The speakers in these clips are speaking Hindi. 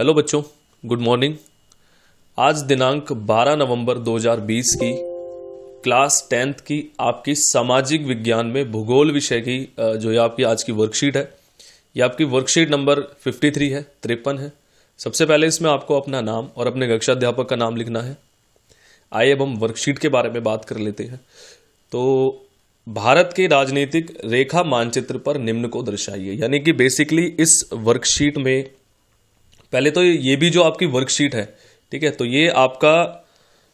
हेलो बच्चों, गुड मॉर्निंग। आज दिनांक 12 नवंबर 2020 की क्लास 10th की आपकी सामाजिक विज्ञान में भूगोल विषय की जो ये आपकी आज की वर्कशीट है, ये आपकी वर्कशीट नंबर 53 है, 53 है। सबसे पहले इसमें आपको अपना नाम और अपने कक्षा अध्यापक का नाम लिखना है। आइए अब हम वर्कशीट के बारे में बात कर लेते हैं। तो भारत के राजनीतिक रेखा मानचित्र पर निम्न को दर्शाइए, यानी कि बेसिकली इस वर्कशीट में पहले तो ये भी जो आपकी वर्कशीट है, ठीक है, तो ये आपका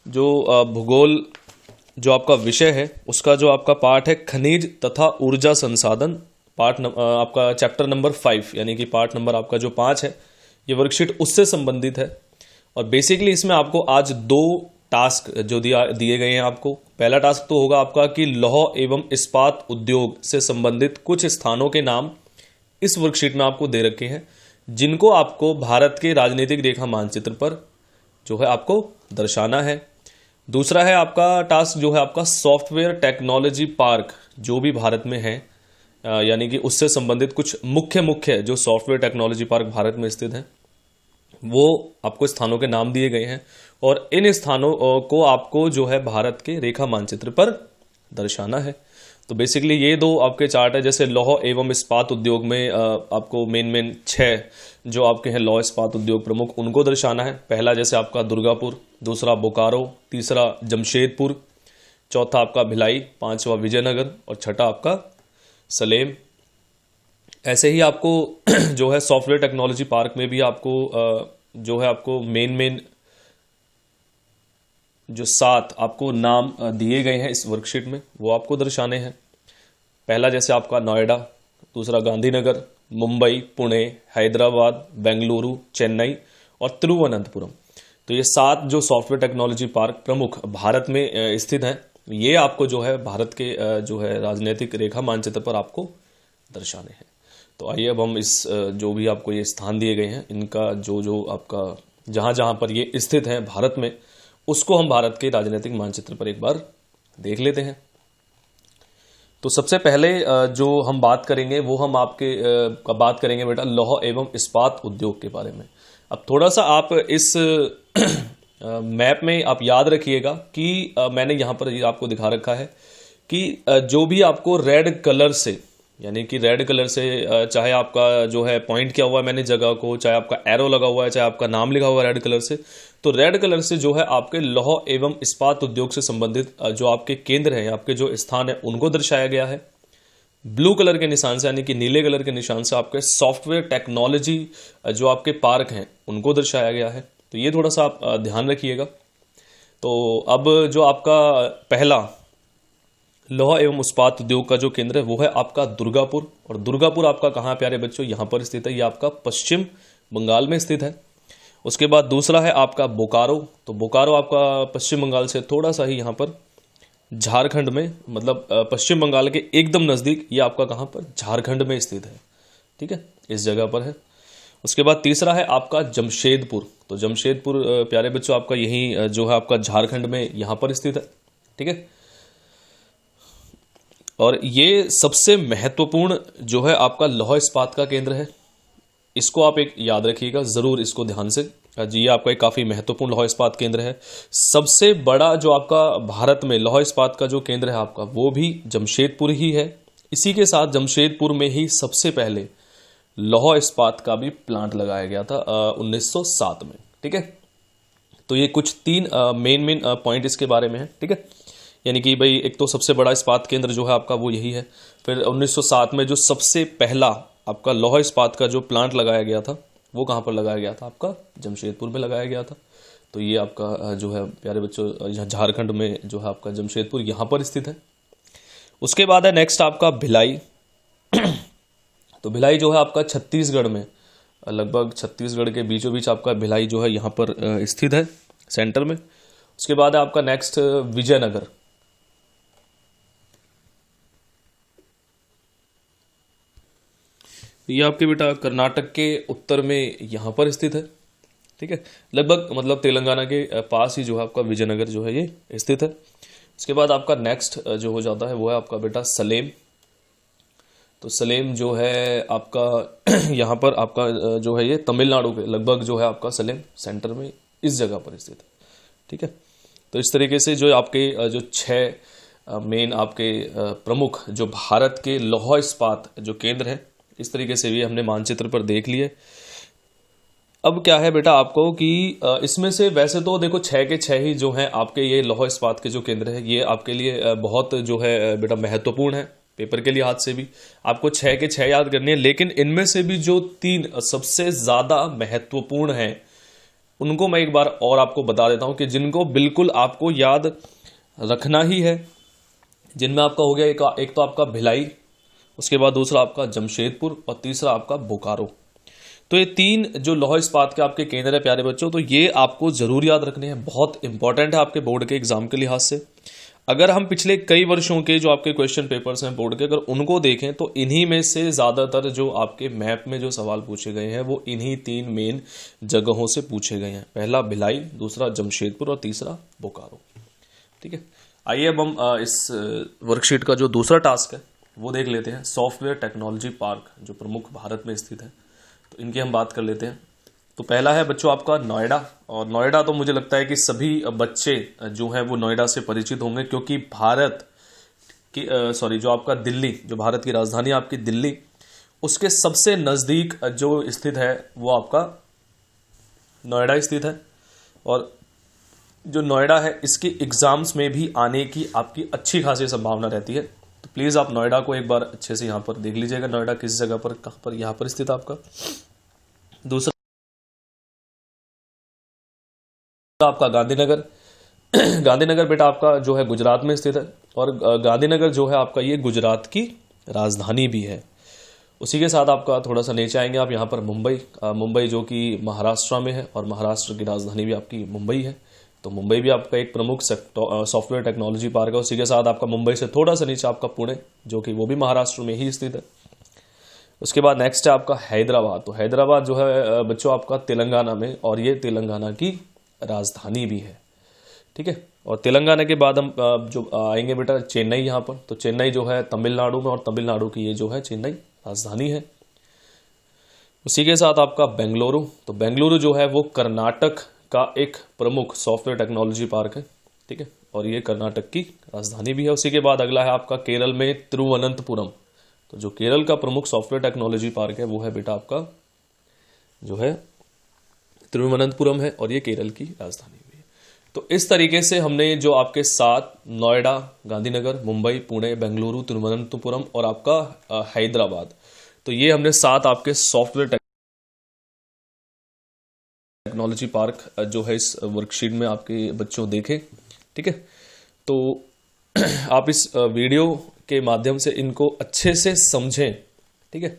जो भूगोल जो आपका विषय है उसका जो आपका पार्ट है खनिज तथा ऊर्जा संसाधन, आपका चैप्टर नंबर 5 यानी कि पार्ट नंबर आपका जो 5 है, ये वर्कशीट उससे संबंधित है। और बेसिकली इसमें आपको आज दो टास्क जो दिए गए हैं आपको। पहला टास्क तो होगा आपका कि लौह एवं इस्पात उद्योग से संबंधित कुछ स्थानों के नाम इस वर्कशीट में आपको दे रखे हैं, जिनको आपको भारत के राजनीतिक रेखा मानचित्र पर जो है आपको दर्शाना है। दूसरा है आपका टास्क जो है आपका सॉफ्टवेयर टेक्नोलॉजी पार्क जो भी भारत में है, यानी कि उससे संबंधित कुछ मुख्य जो सॉफ्टवेयर टेक्नोलॉजी पार्क भारत में स्थित है, वो आपको स्थानों के नाम दिए गए हैं और इन स्थानों को आपको जो है भारत के रेखा मानचित्र पर दर्शाना है। तो बेसिकली ये दो आपके चार्ट है। जैसे लौह एवं इस्पात उद्योग में आपको मेन 6 जो आपके हैं लौह इस्पात उद्योग प्रमुख, उनको दर्शाना है। पहला जैसे आपका दुर्गापुर, दूसरा बोकारो, तीसरा जमशेदपुर, चौथा आपका भिलाई, पांचवा विजयनगर और छठा आपका सलेम। ऐसे ही आपको जो है सॉफ्टवेयर टेक्नोलॉजी पार्क में भी आपको जो है आपको मेन जो 7 आपको नाम दिए गए हैं इस वर्कशीट में, वो आपको दर्शाने हैं। पहला जैसे आपका नोएडा, दूसरा गांधीनगर, मुंबई, पुणे, हैदराबाद, बेंगलुरु, चेन्नई और तिरुवनंतपुरम। तो ये 7 जो सॉफ्टवेयर टेक्नोलॉजी पार्क प्रमुख भारत में स्थित हैं, ये आपको जो है भारत के जो है राजनीतिक रेखा मानचित्र पर आपको दर्शाने हैं। तो आइए अब हम इस जो भी आपको ये स्थान दिए गए हैं, इनका जो आपका जहां पर ये स्थित है भारत में, उसको हम भारत के राजनीतिक मानचित्र पर एक बार देख लेते हैं। तो सबसे पहले जो हम बात करेंगे वो हम आपके बात करेंगे बेटा लौह एवं इस्पात उद्योग के बारे में। अब थोड़ा सा आप इस मैप में आप याद रखिएगा कि मैंने यहां पर आपको दिखा रखा है कि जो भी आपको रेड कलर से, यानी कि रेड कलर से चाहे आपका जो है पॉइंट किया हुआ है मैंने जगह को, चाहे आपका एरो लगा हुआ है, चाहे आपका नाम लिखा हुआ है रेड कलर से, तो रेड कलर से जो है आपके लौह एवं इस्पात उद्योग से संबंधित जो आपके केंद्र हैं, आपके जो स्थान है, उनको दर्शाया गया है। ब्लू कलर के निशान से यानी कि नीले कलर के निशान से आपके सॉफ्टवेयर टेक्नोलॉजी जो आपके पार्क हैं उनको दर्शाया गया है। तो ये थोड़ा सा आप ध्यान रखिएगा। तो अब जो आपका पहला लौह एवं इस्पात उद्योग का जो केंद्र है वो है आपका दुर्गापुर। और दुर्गापुर आपका कहाँ प्यारे बच्चों, यहां पर स्थित है। ये आपका पश्चिम बंगाल में स्थित है। उसके बाद दूसरा है आपका बोकारो। तो बोकारो आपका पश्चिम बंगाल से थोड़ा सा ही यहाँ पर झारखंड में, मतलब पश्चिम बंगाल के एकदम नज़दीक, ये आपका कहाँ पर झारखंड में स्थित है, ठीक है, इस जगह पर है। उसके बाद तीसरा है आपका जमशेदपुर। तो जमशेदपुर प्यारे बच्चों आपका यही जो है आपका झारखंड में यहाँ पर स्थित है, ठीक है। और ये सबसे महत्वपूर्ण जो है आपका लौह इस्पात का केंद्र है। इसको आप एक याद रखिएगा जरूर, इसको ध्यान से जी, ये आपका एक काफी महत्वपूर्ण लौह इस्पात केंद्र है। सबसे बड़ा जो आपका भारत में लौह इस्पात का जो केंद्र है आपका, वो भी जमशेदपुर ही है। इसी के साथ जमशेदपुर में ही सबसे पहले लौह इस्पात का भी प्लांट लगाया गया था 1907 में, ठीक है। तो ये कुछ 3 मेन पॉइंट इसके बारे में है, ठीक है। यानी कि भाई एक तो सबसे बड़ा इस्पात केंद्र जो है आपका वो यही है। फिर 1907 में जो सबसे पहला आपका लौह इस्पात का जो प्लांट लगाया गया था वो कहाँ पर लगाया गया था, आपका जमशेदपुर में लगाया गया था। तो ये आपका जो है प्यारे बच्चों यहाँ झारखंड में जो है आपका जमशेदपुर यहाँ पर स्थित है। उसके बाद है नेक्स्ट आपका भिलाई। तो भिलाई जो है आपका छत्तीसगढ़ में, लगभग छत्तीसगढ़ के बीचों बीच आपका भिलाई जो है यहाँ पर स्थित है, सेंटर में। उसके बाद है आपका नेक्स्ट विजयनगर। ये आपके बेटा कर्नाटक के उत्तर में यहाँ पर स्थित है, ठीक है, लगभग मतलब तेलंगाना के पास ही जो है आपका विजयनगर जो है ये स्थित है। उसके बाद आपका नेक्स्ट जो हो जाता है वो है आपका बेटा सलेम। तो सलेम जो है आपका यहाँ पर आपका जो है ये तमिलनाडु के लगभग जो है आपका सलेम सेंटर में इस जगह पर स्थित है। ठीक है, तो इस तरीके से जो आपके जो 6 मेन आपके प्रमुख जो भारत के लौह इस्पात जो केंद्र है, इस तरीके से भी हमने मानचित्र पर देख लिए। अब क्या है बेटा आपको कि इसमें से वैसे तो देखो 6 के 6 ही जो हैं आपके ये लौह इस्पात के जो केंद्र है, ये आपके लिए बहुत जो है बेटा महत्वपूर्ण है। पेपर के लिहाज से भी आपको 6 के 6 याद करने हैं, लेकिन इनमें से भी जो 3 सबसे ज्यादा महत्वपूर्ण हैं उनको मैं एक बार और आपको बता देता हूं कि जिनको बिल्कुल आपको याद रखना ही है। जिनमें आपका हो गया एक तो आपका भिलाई, उसके बाद दूसरा आपका जमशेदपुर और तीसरा आपका बोकारो। तो ये 3 जो लौह इस्पात के आपके केंद्र है प्यारे बच्चों, तो ये आपको जरूर याद रखने हैं, बहुत इंपॉर्टेंट है आपके बोर्ड के एग्जाम के लिहाज से। अगर हम पिछले कई वर्षों के जो आपके क्वेश्चन पेपर्स हैं बोर्ड के, अगर उनको देखें तो इन्हीं में से ज्यादातर जो आपके मैप में जो सवाल पूछे गए हैं वो इन्हीं 3 मेन जगहों से पूछे गए हैं। पहला भिलाई, दूसरा जमशेदपुर और तीसरा बोकारो। ठीक है, आइए अब हम इस वर्कशीट का जो दूसरा टास्क है वो देख लेते हैं। सॉफ्टवेयर टेक्नोलॉजी पार्क जो प्रमुख भारत में स्थित है, तो इनकी हम बात कर लेते हैं। तो पहला है बच्चों आपका नोएडा, और नोएडा तो मुझे लगता है कि सभी बच्चे जो हैं वो नोएडा से परिचित होंगे, क्योंकि भारत की जो आपका दिल्ली, जो भारत की राजधानी आपकी दिल्ली, उसके सबसे नज़दीक जो स्थित है वो आपका नोएडा स्थित है। और जो नोएडा है इसके एग्जाम्स में भी आने की आपकी अच्छी खासी संभावना रहती है। तो प्लीज़ आप नोएडा को एक बार अच्छे से यहाँ पर देख लीजिएगा, नोएडा किस जगह पर, कहाँ पर, यहाँ पर स्थित है आपका। दूसरा आपका गांधीनगर। गांधीनगर बेटा आपका जो है गुजरात में स्थित है, और गांधीनगर जो है आपका ये गुजरात की राजधानी भी है। उसी के साथ आपका थोड़ा सा नीचे आएंगे आप यहाँ पर मुंबई जो कि महाराष्ट्र में है, और महाराष्ट्र की राजधानी भी आपकी मुंबई है। तो मुंबई भी आपका एक प्रमुख सॉफ्टवेयर टेक्नोलॉजी पार्क है। उसी के साथ आपका मुंबई से थोड़ा सा नीचे आपका पुणे, जो कि वो भी महाराष्ट्र में ही स्थित है। उसके बाद नेक्स्ट है आपका हैदराबाद। तो हैदराबाद जो है बच्चों आपका तेलंगाना में, और ये तेलंगाना की राजधानी भी है। ठीक है, और तेलंगाना के बाद हम जो आएंगे बेटा चेन्नई यहाँ पर। तो चेन्नई जो है तमिलनाडु में, और तमिलनाडु की ये जो है चेन्नई राजधानी है। उसी के साथ आपका बेंगलुरु। तो बेंगलुरु जो है वो कर्नाटक का एक प्रमुख सॉफ्टवेयर टेक्नोलॉजी पार्क है। ठीक है, और ये कर्नाटक की राजधानी भी है। उसी के बाद अगला है आपका केरल में तिरुवनंतपुरम। तो जो केरल का प्रमुख सॉफ्टवेयर टेक्नोलॉजी पार्क है वो है बेटा आपका जो है तिरुवनंतपुरम है, और ये केरल की राजधानी भी है। तो इस तरीके से हमने जो आपके 7 नोएडा, गांधीनगर, मुंबई, पुणे, बेंगलुरु, तिरुवनंतपुरम और आपका हैदराबाद, तो ये हमने 7 आपके सॉफ्टवेयर टेक्नोलॉजी पार्क जो है इस वर्कशीट में आपके बच्चों देखे। ठीक है, तो आप इस वीडियो के माध्यम से इनको अच्छे से समझें। ठीक है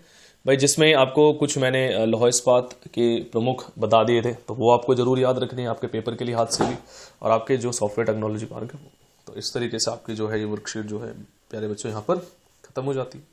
भाई, जिसमें आपको कुछ मैंने लौह इस्पात के प्रमुख बता दिए थे, तो वो आपको जरूर याद रखने हैं आपके पेपर के लिहाज से भी, और आपके जो सॉफ्टवेयर टेक्नोलॉजी पार्क है वो। तो इस तरीके से आपकी जो है ये वर्कशीट जो है प्यारे बच्चों यहाँ पर खत्म हो जाती है।